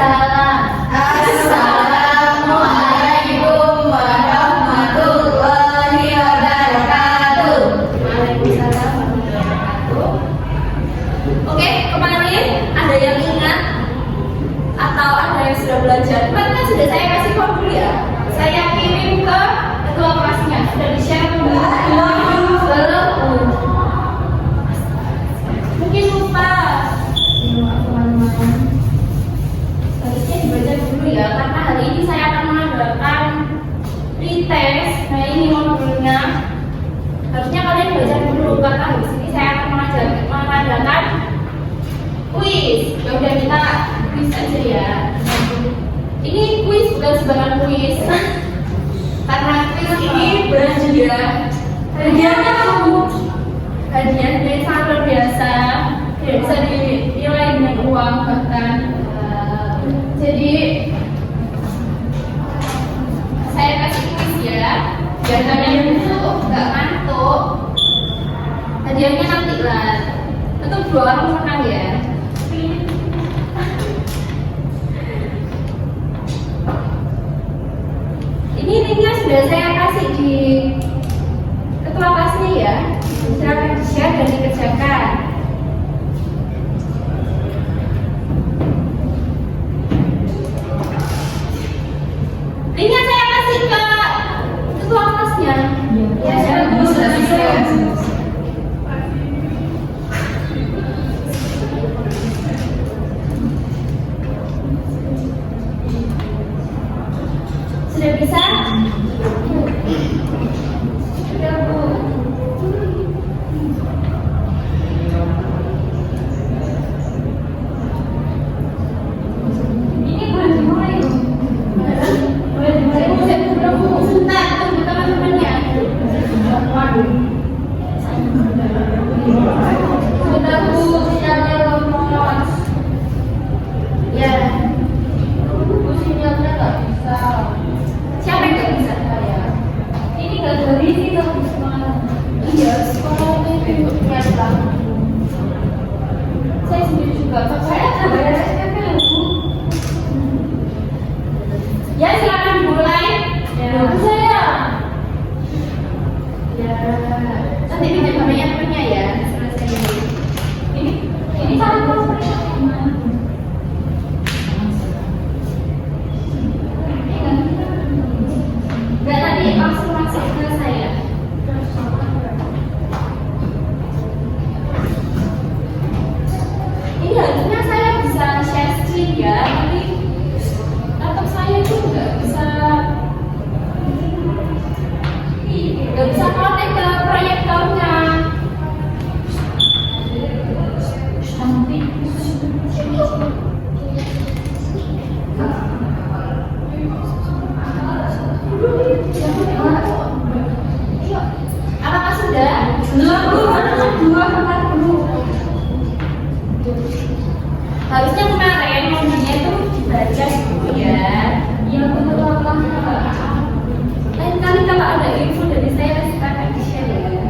Assalamualaikum warahmatullahi wabarakatuh. Waalaikumsalam warahmatullahi wabarakatuh. Oke, kemarin ada yang ingat atau ada yang sudah belajar? Kemarin kan sudah saya kasih form ya. Saya kirim ke ketua kelasnya. Sudah di-share belum? Mungkin lupa. Harusnya dibaca dulu ya, karena hari ini saya akan mengadakan pretest. Nah ini modulnya. Harusnya kalian baca dulu, karena habis ini saya akan mengadakan kuis. Ya udah, kita kuis aja ya. Ini kuis bukan sembarang kuis. Karena kuis ini berhadiah. Hadiahnya hadiah yang sangat luar biasa. Tidak bisa dinilai dengan uang bahkan. Jadi saya kasih kuis ya, biar kalian itu nggak ngantuk. Hadiahnya nanti lah. Tentu 2 orang menang ya. Ini linknya sudah saya kasih di ketua kelasnya ya. Silakan di-share dan dikerjakan. Linknya saya kasih ke ketua kelasnya. Ya, saya sudah selesai. Sudah bisa? Sudah, Bu. Ini boleh dimulai. Boleh dimulai. Bu, sebentar, tunggu teman-temannya. Waduh. Sudah, Bu, sinyalnya lemot. Ya. Bu, sinyalnya nggak bisa. Siapa yang nggak bisa saya? Ini nggak dari sini tuh sekolah. Iya, sekolah itu nyata. Saya sendiri juga. Saya bayar SPP loh, Bu. Ya, silakan mulai. Ya, saya. Ya, nanti pinjam HP-nya temennya ya. Selesai ini salah password-nya. Enggak, tadi langsung masuk ke saya. Ini harusnya saya bisa share screen ya, tapi laptop saya itu nggak bisa connect ke proyektornya. Apakah sudah? Harusnya kemarin modulnya itu dibaca dulu ya. Yang betul-betul lain kali kalau ada info dari saya silakan di-share ya.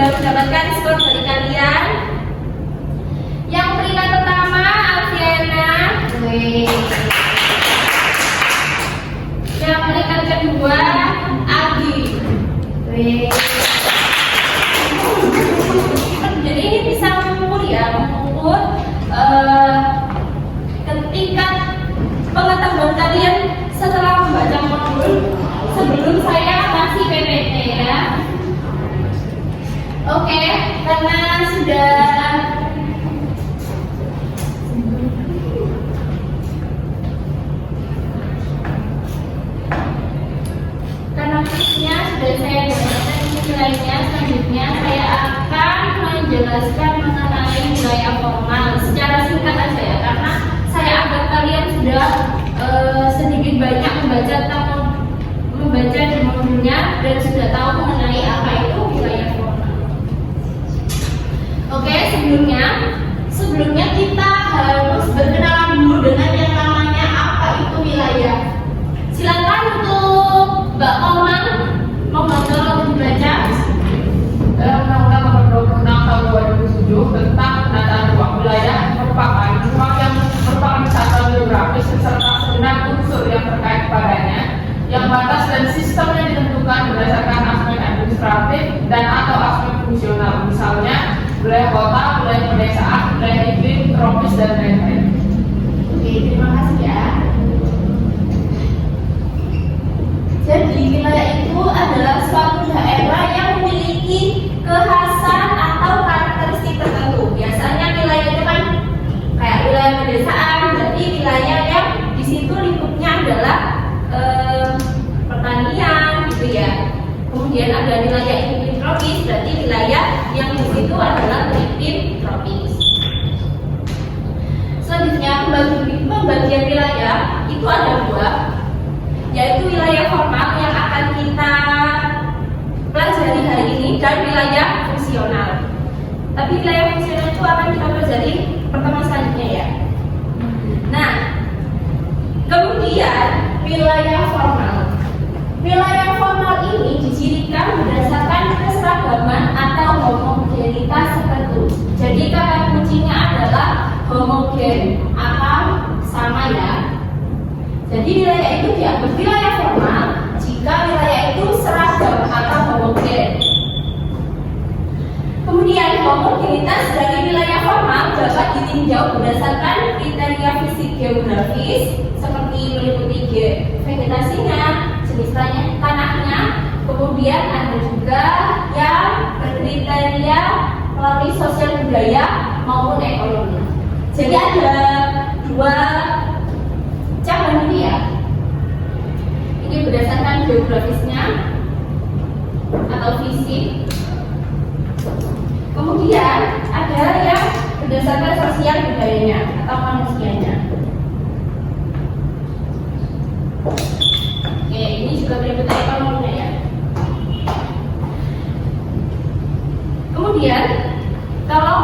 sudah mendapatkan skor dari kalian. Yang peringkat pertama Alfiana. Yang peringkat kedua Agi. Jadi ini bisa mengukur ya, mengukur ketika pengetahuan kalian setelah membaca modul sebelum saya kasih PPT ya. Oke, karena sudah kuisnya sudah saya dapatkan nilainya, selanjutnya saya akan menjelaskan mengenai wilayah formal secara singkat aja ya, karena saya anggap kalian sudah sedikit banyak membaca di modulnya dan sudah tahu mengenai apa itu wilayah formal. Oke, sebelumnya kita harus berkenalan dulu dengan yang namanya apa itu wilayah. Silakan untuk Mbak Komang membantu dibaca. Undang-Undang Nomor 26 Tahun 2007 tentang penataan ruang wilayah merupakan ruang yang merupakan wisata geografis beserta segenap unsur yang terkait padanya, yang batas dan sistemnya ditentukan berdasarkan aspek administratif dan atau aspek fungsional, misalnya wilayah kota, wilayah pedesaan, wilayah iklim, tropis dan lain-lain. Oke, terima kasih ya. Jadi wilayah itu adalah suatu daerah yang memiliki kekhasan atau karakteristik tertentu. Biasanya wilayah itu kan kayak wilayah pedesaan, berarti wilayah yang di situ lingkupnya adalah pertanian gitu ya. Kemudian ada wilayah iklim tropis, berarti wilayah yang di situ adalah iklim tropis. Selanjutnya pembagian wilayah itu ada dua, yaitu wilayah formal yang akan kita pelajari hari ini dan wilayah fungsional. Tapi wilayah fungsional itu akan kita pelajari pertemuan selanjutnya ya. Nah, kemudian wilayah formal. Wilayah formal ini dicirikan berdasarkan keseragaman atau homogenitas tertentu. Jadi kata kuncinya adalah homogen atau sama ya. Jadi wilayah itu dianggap wilayah formal jika wilayah itu seragam atau homogen. Kemudian homogenitas dari wilayah formal dapat ditinjau berdasarkan kriteria fisik geografis seperti meliputi vegetasinya, jenis tanahnya, kemudian ada juga yang berkriteria melalui sosial budaya maupun ekonomi. Jadi ada dua cabang ini ya. Ini berdasarkan geografisnya atau fisik. Kemudian ada yang berdasarkan sosial budayanya atau manusianya. Oke, ini juga berikutnya ekonominya ya. Kemudian kalau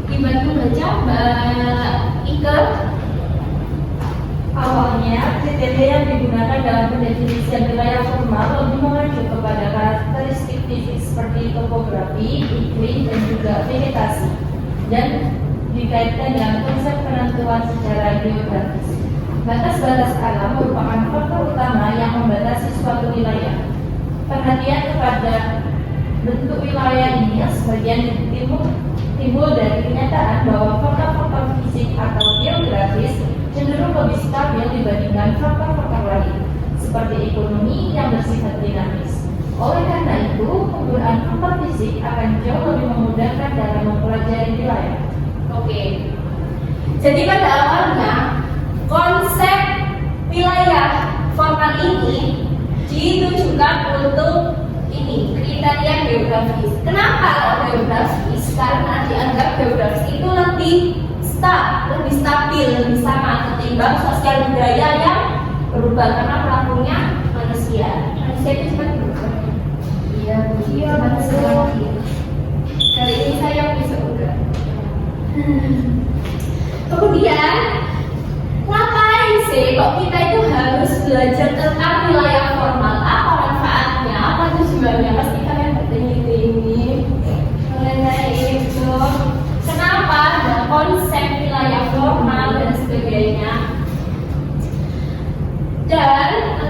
dibantu baca Mbak Ike, awalnya kriteria yang digunakan dalam pendefinisian wilayah formal lebih mengacu kepada karakteristik fisik seperti topografi, iklim, dan juga vegetasi, dan dikaitkan dengan konsep penentuan secara geografis. Batas-batas alam merupakan faktor utama yang membatasi suatu wilayah. Perhatian kepada bentuk wilayah ini yang sebagian timbul dari kenyataan bahwa faktor-faktor fisik atau geografis cenderung lebih stabil dibandingkan faktor-faktor lain, seperti ekonomi yang bersifat dinamis. Oleh karena itu, penggunaan faktor fisik akan jauh lebih memudahkan dalam mempelajari wilayah. Oke. Jadi pada awalnya konsep wilayah formal ini ditujukan untuk ini kriteria geografis. Kenapa geografis? Karena dianggap geografis itu lebih stabil, lebih sama ketimbang sosial budaya yang berubah karena pelakunya manusia. Manusia itu cepat berubah. Iya, betul. Kali ini saya bisa enggak. Kemudian ngapain sih kok kita itu harus belajar tentang wilayah formal? Apa manfaatnya? Apa tujuannya? Pasti kalian bertanya ini.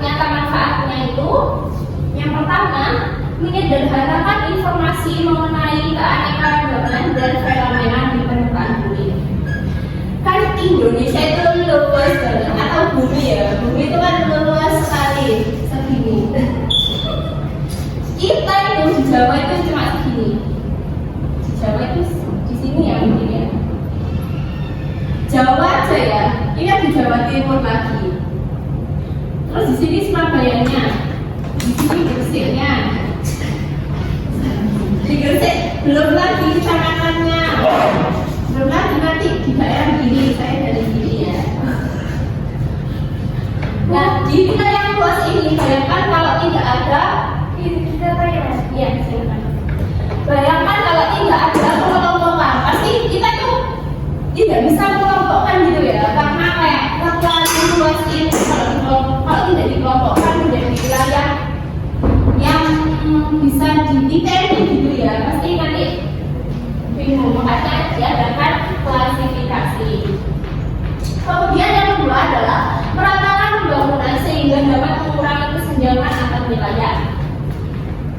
ternyata manfaatnya itu yang pertama menyederhanakan informasi mengenai keanekaragaman dan fenomena di permukaan bumi. Kan Indonesia itu luas banget, atau bumi ya, bumi itu kan luas sekali, segini. Kita itu di Jawa itu cuma segini. Di Jawa itu di sini ya mungkin ya. Jawa aja ya, ini kan di Jawa Timur lagi. Terus di sini Surabayanya, di sini Gresiknya, di Gresik belum lagi kecamatannya, belum lagi nanti di daerah gini, saya dari sini ya. Nah di wilayah yang luas ini bayangkan kalau tidak ada ya, bayangkan kalau tidak ada kelompokan, pasti kita tuh tidak bisa mengelompokkan gitu ya, karena kayak terlalu luas ini kalau tidak dikelompokkan menjadi wilayah yang bisa didetail gitu ya, pasti nanti bingung. Makanya diadakan klasifikasi. Kemudian yang kedua adalah meratakan pembangunan sehingga dapat mengurangi kesenjangan antar wilayah.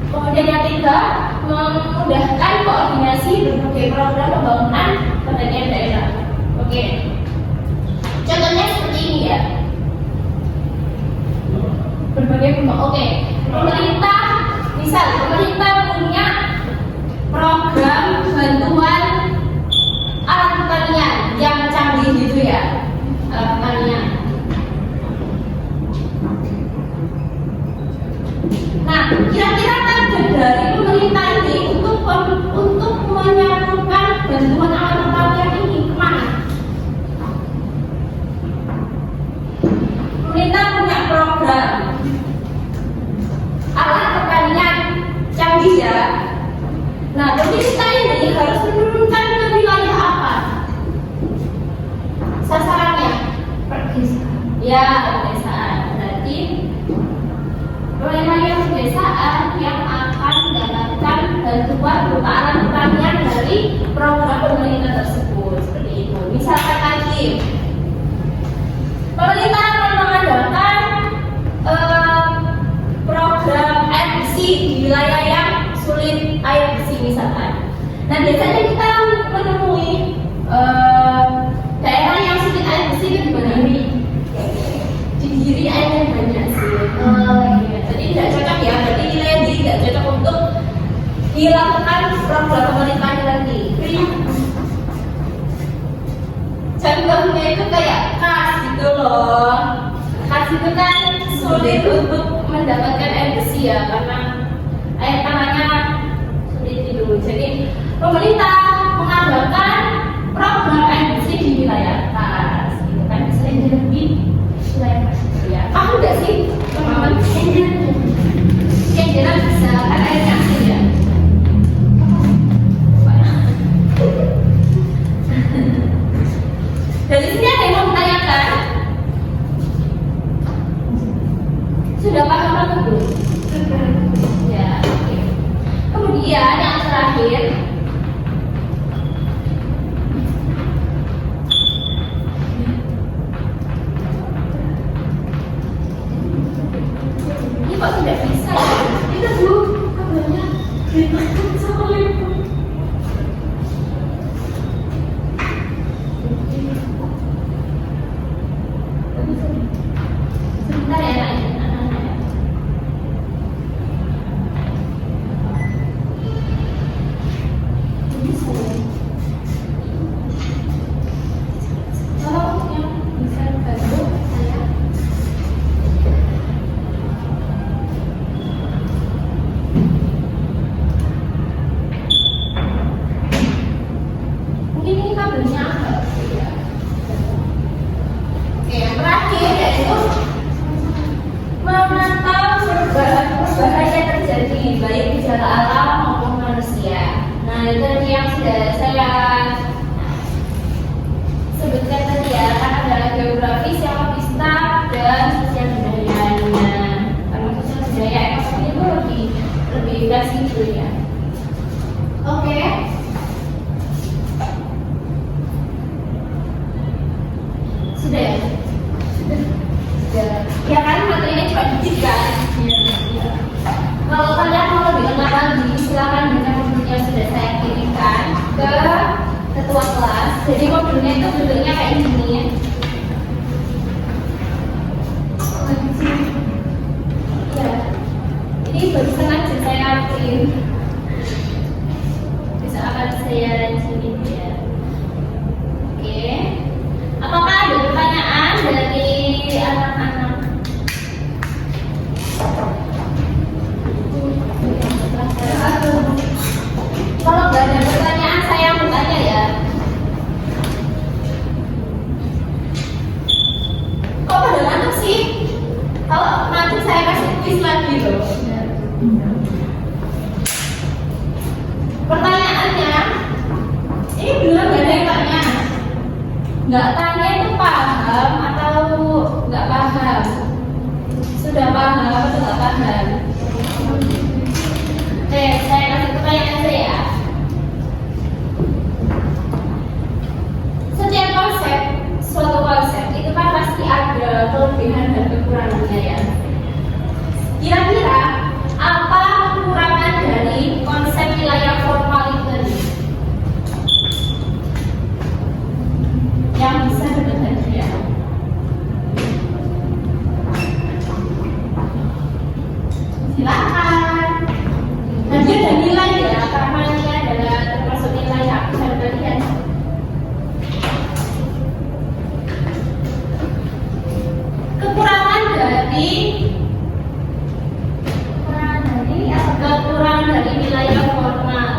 Kemudian yang ketiga, memudahkan koordinasi berbagai program pembangunan pertanian daerah. Oke, contohnya seperti ini ya. Berbagai oke, pemerintah misal pemerintah punya program bantuan alat pertanian yang canggih gitu ya, alat pertanian. Nah, kira-kira target dari pemerintah ini untuk menyalurkan bantuan alat pertanian ini kemana? Pemerintah punya program alat pertanian canggih ya. Nah, pemerintah ini harus menurunkan ke wilayah apa? Sasarannya ya pedesaan. Berarti wilayah pedesaan yang akan mendapatkan bantuan berupa alat pertanian dari program pemerintah tersebut. Seperti itu. Misalkan lagi, pemerintah akan mengadakan program air bersih di wilayah yang sulit air bersih misalkan. Nah biasanya kita menemui daerah yang sulit air bersih itu di mana? Di Giri airnya banyak sih. Iya. Jadi tidak cocok ya. Berarti wilayah Giri tidak cocok untuk dilakukan program pemerintah lagi. Contohnya itu kayak Kars gitu loh. Kars itu kan sulit untuk mendapatkan air bersih ya, karena air tanahnya sulit itu. Jadi pemerintah mengadakan program air bersih di wilayah Kars, gitu kan, sering di wilayah Kars ya. Paham nggak sih teman-teman? Yang jelas bisa kan airnya asin ya. Dari sini ada yang mau ditanyakan? Sudah paham apa belum? Ya, oke. Kemudian yang terakhir, ini kok tidak bisa ya? Kita dulu kabarnya ditekan sama lembu. Sebentar ya, baik secara alam maupun manusia. Nah, itu tadi yang sudah saya sebutkan tadi ya, kan ada geografis, psikologistak, dan sosial budayanya. Karena sosial budaya ekonomi itu lebih bebas gitu ya. Oke. Sudah ya? Sudah. Ya kan materinya cuma sini ya. Oke. Apakah ada pertanyaan dari anak-anak? Kalau nggak ada pertanyaan, saya bertanya ya. Kok pada ngantuk sih? Kalau nanti saya kasih quiz lagi loh. Pertanyaannya, ini beneran nggak ada yang tanya? Nggak tanya itu paham atau nggak paham? Sudah paham atau nggak paham? Oke, saya kasih pertanyaan aja ya. Setiap konsep, suatu konsep itu kan pasti ada kelebihan dan kekurangannya ya. Kira-kira apa kekurangan dari konsep wilayah formal itu tadi? Yang bisa dibedakan ya. Silakan. Nanti ada nilai ya, karena ini adalah termasuk nilai yang bisa diberikan. Kekurangan dari wilayah formal.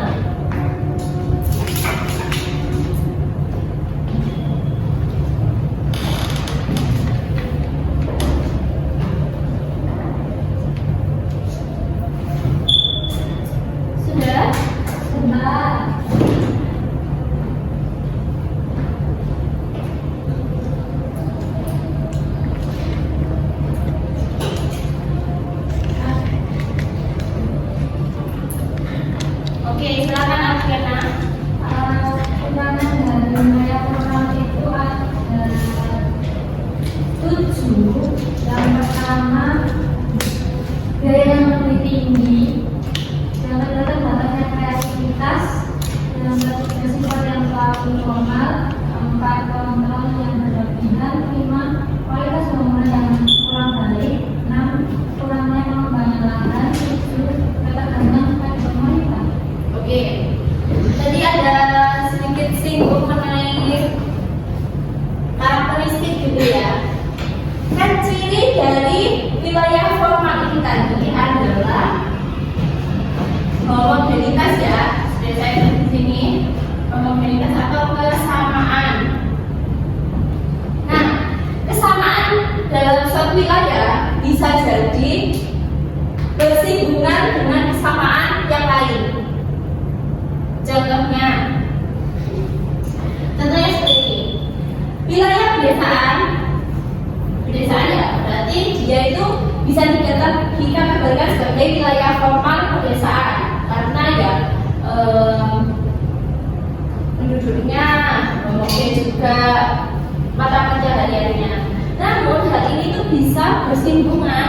Sudah? Sudah. Oke, silakan Alfiana. Kekurangan dari wilayah formal itu ada 7. Yang pertama, biaya yang lebih tinggi. Yang kedua, terbatasnya kreativitas. Yang ketiga, sifat yang terlalu formal. Keempat, kontrol yang berlebihan. 5, kualitas bangunan yang kurang baik. 6, kurangnya pengembangan lahan. 7, ketergantungan pada pemerintah. Oke, tadi ada sedikit singgung mengenai karakteristik gitu ya. Kan ciri dari wilayah formal ini tadi adalah homogenitas ya. Sudah saya tulis di sini homogenitas atau kesamaan. Nah, kesamaan dalam suatu wilayah bisa jadi bersinggungan dengan kesamaan yang lain. Contohnya, contohnya seperti ini. Wilayah pedesaan ya, berarti dia itu bisa dikategorikan sebagai wilayah formal pedesaan karena ya penduduknya mungkin juga mata pencahariannya. Namun hal ini tuh bisa bersinggungan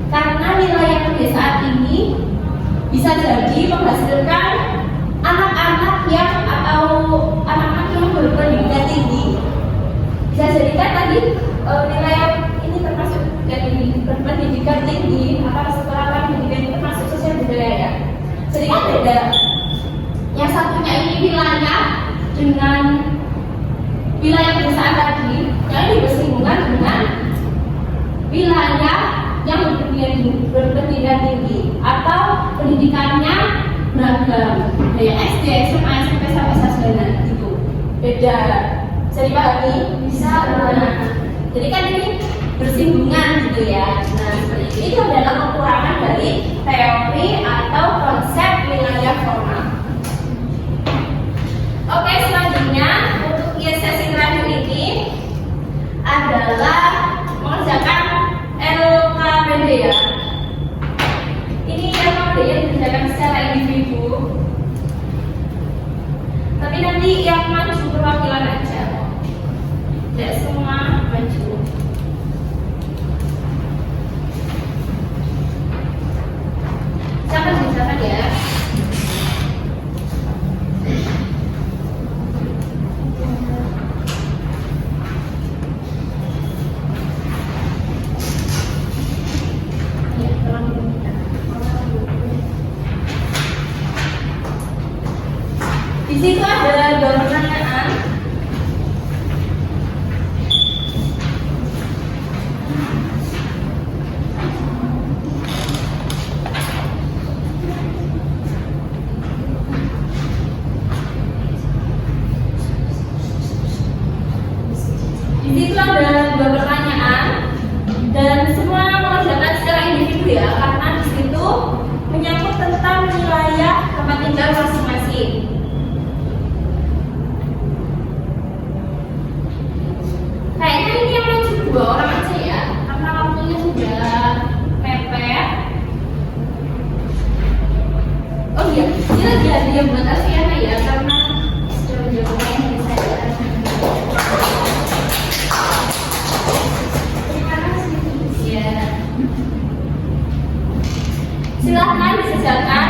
karena wilayah pedesaan ini bisa jadi menghasilkan anak-anak yang berpendidikan tinggi. Bisa jadi kan tadi wilayah ini termasuk dari berpendidikan tinggi atau sekolah pendidikan itu termasuk sosial budaya ya. Jadi kan beda. Yang satunya ini wilayah dengan wilayah pedesaan tadi, yang ini bersinggungan dengan wilayah yang berpendidikan tinggi atau pendidikannya beragam, dari SD, SMA, SMP sampai sarjana gitu. Beda. Bisa dipahami? Bisa. Nah, jadi kan ini bersinggungan gitu ya. Nah, seperti itu adalah kekurangan dari teori atau konsep wilayah formal. Oke, selanjutnya untuk sesi terakhir ini adalah mengerjakan LKPD ya. Ini LKPD yang dikerjakan secara individu. Tapi nanti yang maju perwakilan aja. Tidak semua maju. Silakan ya. Di situ ada 2 pertanyaan. Di situ ada 2 pertanyaan dan semua mengerjakan secara individu ya, karena di situ menyangkut tentang wilayah tempat tinggal masing-masing. Kayaknya ini yang maju 2 orang aja ya, karena waktunya sudah mepet. Oh iya, ini lagi hadiah buat Aviana ya, karena sudah menjawab pertanyaan dari saya. Terima kasih. Ya. Silahkan disejakan.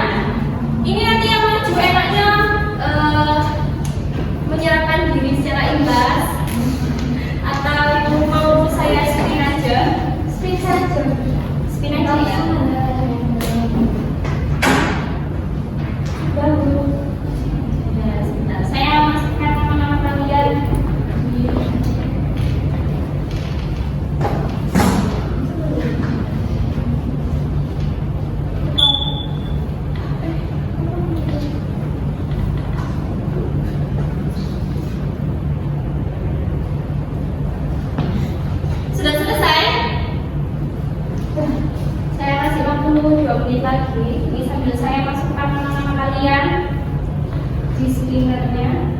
Ini nanti yang maju enaknya menyerahkan diri secara ikhlas atau mau saya spin aja? Speak saja. Spin aja ya. Baru. Ya, sebentar. Saya masukkan nama-nama kalian di Sudah selesai? Saya kasih waktu 2 menit lagi. Ini sambil saya masukkan nama-nama kalian di screenernya.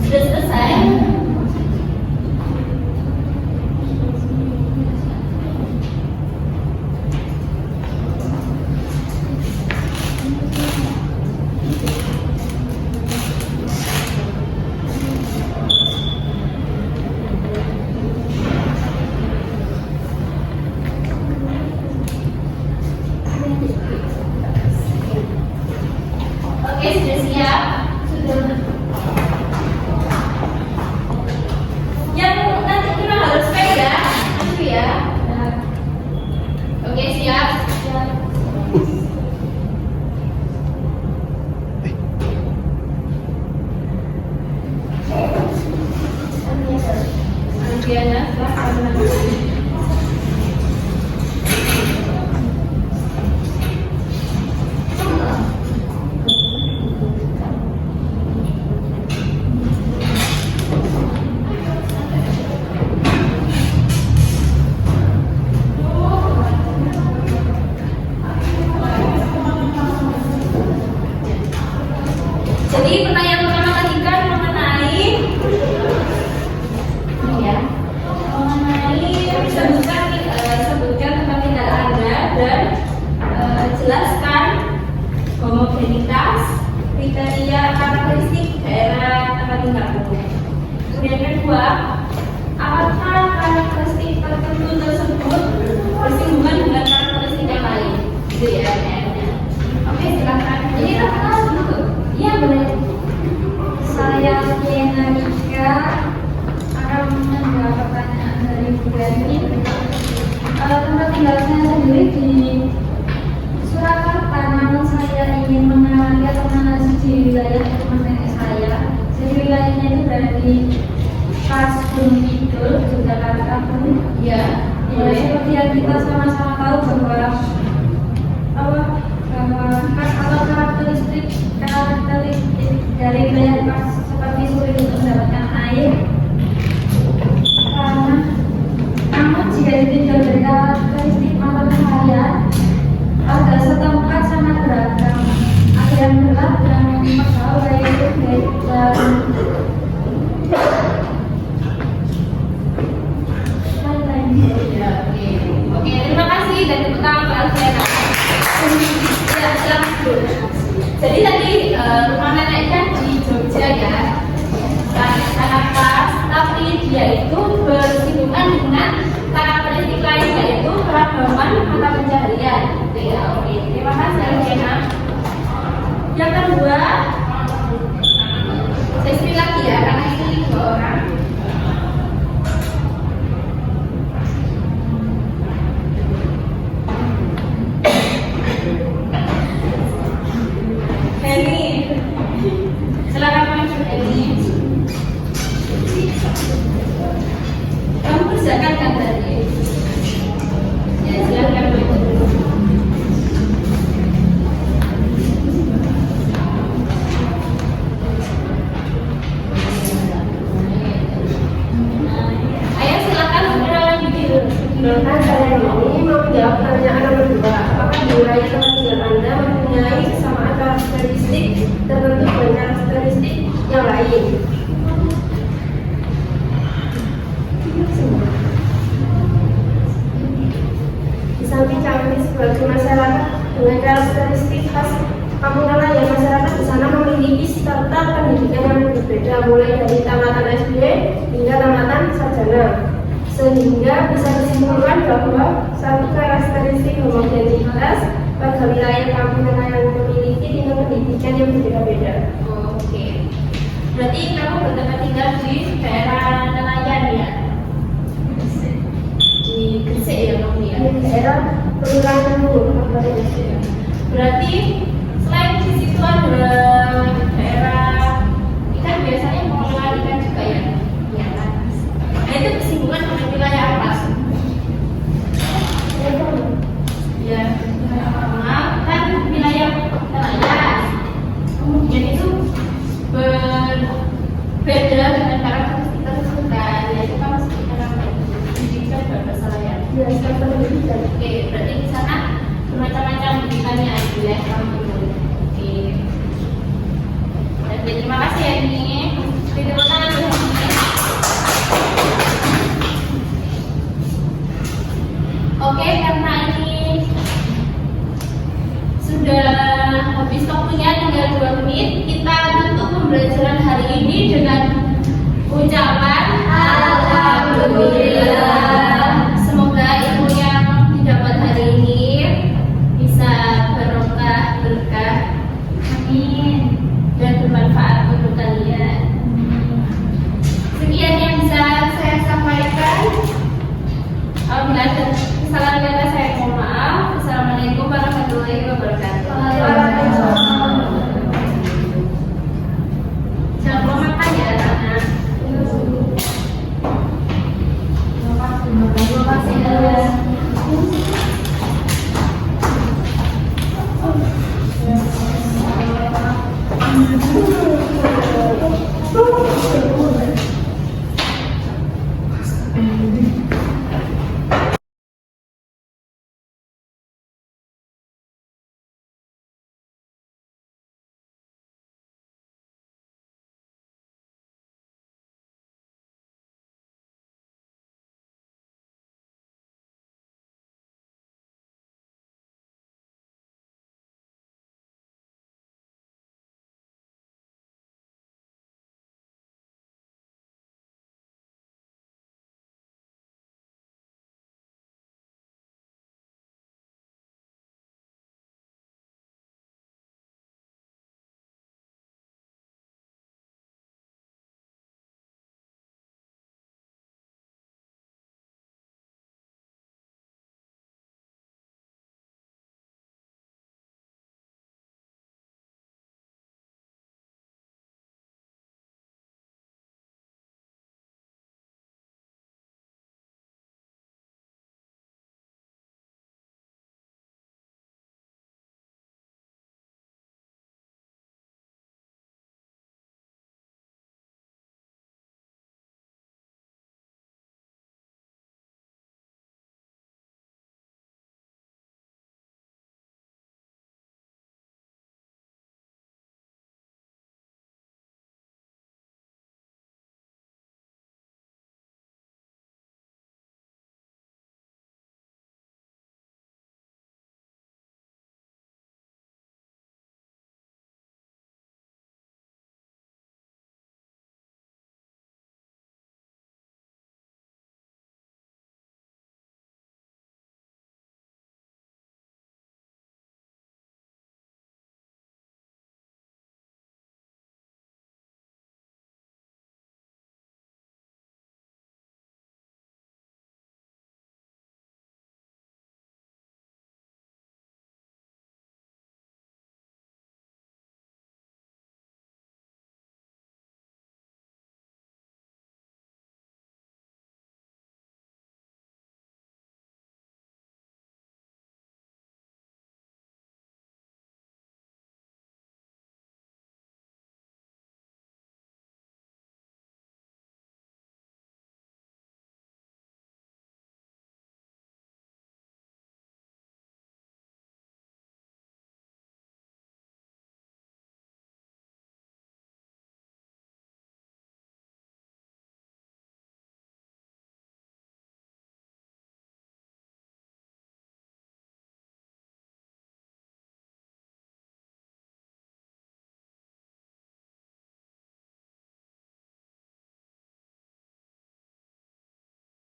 Sudah selesai? Oke, sudah siap? Sudah. Yang nanti kita harus pegang itu ya. Oke, siap? Siap. Adriana, silahkan. Jadi pertanyaan pertama tadi kan mengenai ini ya, mengenai sebutkan tempat tinggal Anda dan jelaskan homogenitas, kriteria, karakteristik daerah tempat tinggalmu. Kemudian kedua, apakah karakteristik tertentu tersebut bersinggungan dengan karakteristik yang lain? Gitu ya, kayaknya. Oke, silakan. Jadi apa dulu? Iya boleh. Saya Kiana Rika akan menjawab pertanyaan dari Bu Bermin. Tempat tinggal saya sendiri di Surakarta, namun saya ingin mengenali atau mengenali wilayah teman nenek saya. Jadi wilayahnya itu berada di Pas Gunung Kidul, Yogyakarta pun. Ya, Ya, seperti yang kita sama-sama tahu bahwa karakteristik dari wilayah Pas seperti sulit untuk mendapatkan air. Namun jika ditinjau dari karakteristik mata pencaharian, ada setempat sangat beragam. Ada yang gelap dan pegawai yaitu penambahan mata pencaharian. Gitu ya. Oke, terima kasih Jena. Yang kedua, saya spill lagi ya, karena ini 2 orang. Heni, silakan maju Heni. Kamu kerjakan kan tadi? Ya, silakan maju. Ayo silakan lanjuti dulu. Maka saya ini mau menjawab pertanyaan nomor 2. Apakah nilai kemungkinan Anda mempunyai kesamaan karakteristik tertentu dengan karakteristik yang lain? Di samping kami sebagai masyarakat dengan karakteristik khas kampung nelayan, masyarakat di sana memiliki serta pendidikan yang berbeda mulai dari tamatan SD hingga tamatan sarjana, sehingga bisa disimpulkan bahwa satu karakteristik homogenitas pada wilayah kampung nelayan memiliki tingkat pendidikan yang berbeda-beda. Oke. Berarti kamu bertempat tinggal di daerah nelayan ya? Di Gresik ya kamu ya? Di daerah Kelurahan Mulu, Berarti selain di situ ada daerah ikan biasanya mengelola ikan juga ya? Iya kan? Nah itu kesibukan dengan wilayah apa? Ya, maaf kan wilayah nelayan. Kemudian itu berbeda dengan karakteristik tersebut kan? Yaitu kan masih dalam pendidikan bahasa ya. Ya, serta pendidikan. Oke, berarti di sana bermacam-macam pendidikannya gitu ya kamu itu. Oke. Dan terima kasih ya ini. Tepuk tangan dulu ini. Oke, karena ini sudah habis waktunya tinggal 2 menit, kita tutup pembelajaran hari ini dengan ucapan Alhamdulillah.